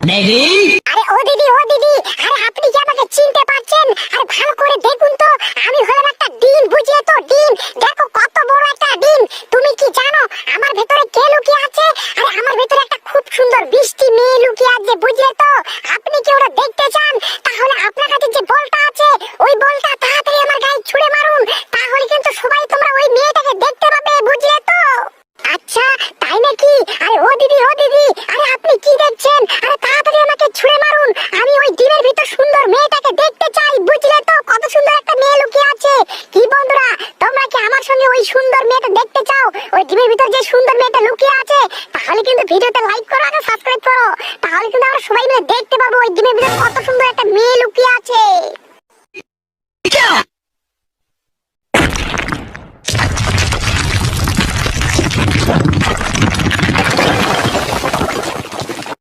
আরে ও দিদি, আরে আপনি কি আমাকে চিনতে পারছেন? আরে ভালো করে দেখুন তো, আমি হলাম একটা ডিম, বুঝলে তো? ডিম, দেখো কত বড় একটা ডিম। তুমি কি জানো আমার ভেতরে কে লুকিয়ে আছে? আরে আমার ভেতরে একটা খুব সুন্দর বৃষ্টি মেয়ে লুকিয়ে আছে, বুঝলে তো? আপনি কি ওটা দেখতে চান? তাহলে আপনার কাছে যে বলটা আছে, ওই বলটা তাড়াতাড়ি আমার গায়ে ছুঁড়ে মারুন, তাহলে কিন্তু সবাই তোমরা ওই মেয়েটাকে দেখতে পাবে, বুঝলে তো? আচ্ছা, তাই নাকি? আরে ও দিদি, আরে আপনি কি দেখছেন? আরে তাড়াতাড়ি আমাকে ছুঁড়ে মারুন, আমি ওই ডিমের ভিতর সুন্দর মেয়েটাকে দেখতে চাই, বুঝলে তো? কত সুন্দর একটা মেয়ে লুকিয়ে আছে। কি বন্ধুরা, তোমরা কি আমার সঙ্গে ওই সুন্দর মেয়েটা দেখতে চাও? ওই ডিমের ভিতর যে সুন্দর মেয়েটা লুকিয়ে আছে, তাহলে কিন্তু ভিডিওতে লাইক করো আর সাবস্ক্রাইব করো, তাহলে কিন্তু আমরা সবাই মিলে দেখতে